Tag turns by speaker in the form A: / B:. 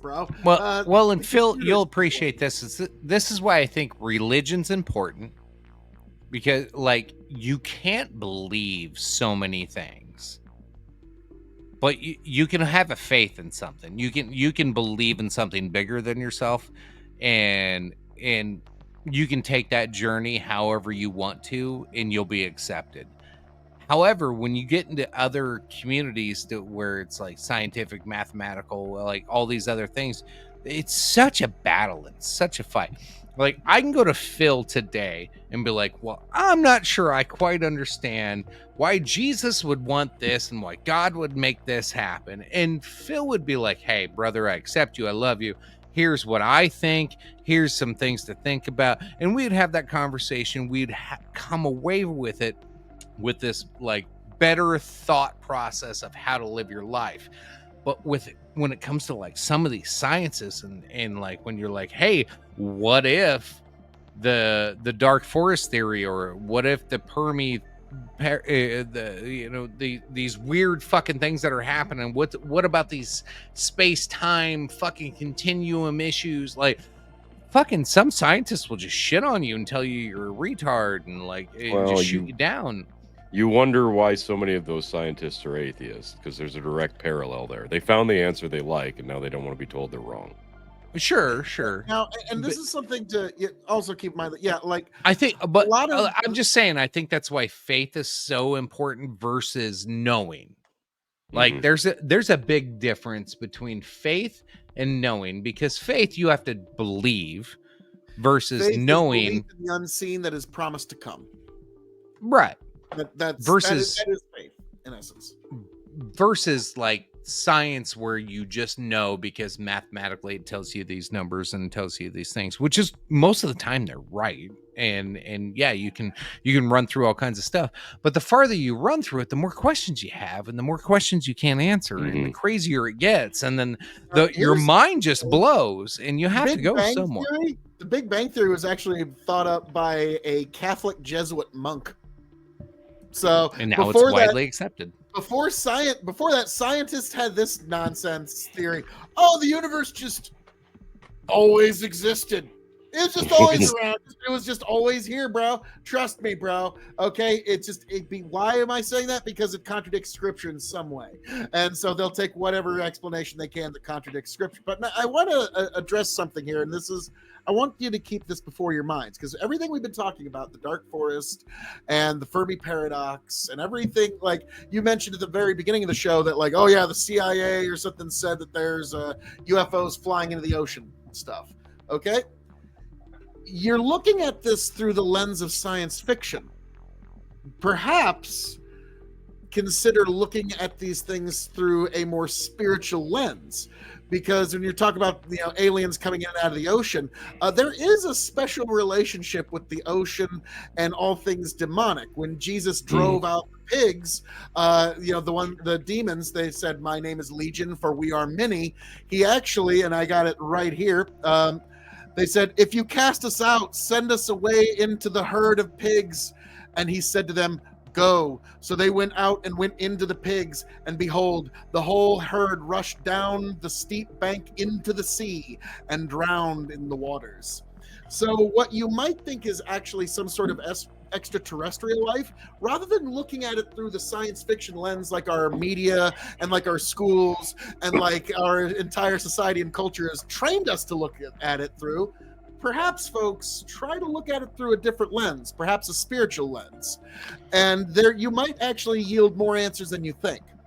A: bro.
B: And Phil, you'll appreciate this. This is why I think religion's important, because like you can't believe so many things, but you can have a faith in something. You can believe in something bigger than yourself, and you can take that journey however you want to, and you'll be accepted. However, when you get into other communities where it's like scientific, mathematical, like all these other things, it's such a battle and such a fight. Like I can go to Phil today and be like, well, I'm not sure I quite understand why Jesus would want this and why God would make this happen. And Phil would be like, hey, brother, I accept you. I love you. Here's what I think. Here's some things to think about. And we'd have that conversation. We'd come away with it with this like better thought process of how to live your life. But when it comes to like some of these sciences and like when you're like, hey, what if the dark forest theory, or what if the these weird fucking things that are happening, what about these space-time fucking continuum issues? Like fucking some scientists will just shit on you and tell you you're a retard and like just shoot you down.
C: You wonder why so many of those scientists are atheists, because there's a direct parallel there. They found the answer they like, and now they don't want to be told they're wrong.
B: Sure.
A: Now, and this is something to also keep in mind. Yeah, like
B: I think, but I'm just saying, I think that's why faith is so important versus knowing. Like there's a big difference between faith and knowing, because faith you have to believe versus
A: faith
B: knowing
A: is the unseen that is promised to come.
B: Right.
A: That is faith in essence.
B: Versus like science, where you just know because mathematically it tells you these numbers and tells you these things, which is most of the time they're right. And yeah, you can run through all kinds of stuff, but the farther you run through it, the more questions you have, and the more questions you can't answer, and the crazier it gets, and then your mind just blows, and you have to go somewhere.
A: The Big Bang Theory was actually thought up by a Catholic Jesuit monk. So
B: and now it's widely accepted.
A: Before that, scientists had this nonsense theory. Oh, the universe just always existed. It's just always around. It was just always here, bro. Trust me, bro. Okay, why am I saying that? Because it contradicts scripture in some way, and so they'll take whatever explanation they can that contradicts scripture. But I want to address something here, and I want you to keep this before your minds, because everything we've been talking about, the dark forest and the Fermi paradox and everything, like you mentioned at the very beginning of the show, that like, oh yeah, the CIA or something said that there's UFOs flying into the ocean and stuff. Okay. You're looking at this through the lens of science fiction. Perhaps consider looking at these things through a more spiritual lens, because when you're talking about aliens coming in and out of the ocean, there is a special relationship with the ocean and all things demonic. When Jesus drove out the pigs, the demons, they said, "My name is Legion, for we are many." He actually, and I got it right here. They said, "If you cast us out, send us away into the herd of pigs." And he said to them, "Go." So they went out and went into the pigs, and behold, the whole herd rushed down the steep bank into the sea and drowned in the waters. So what you might think is actually some sort of extraterrestrial life, rather than looking at it through the science fiction lens like our media and like our schools and like our entire society and culture has trained us to look at it through, perhaps folks try to look at it through a different lens, perhaps a spiritual lens, and there you might actually yield more answers than you think.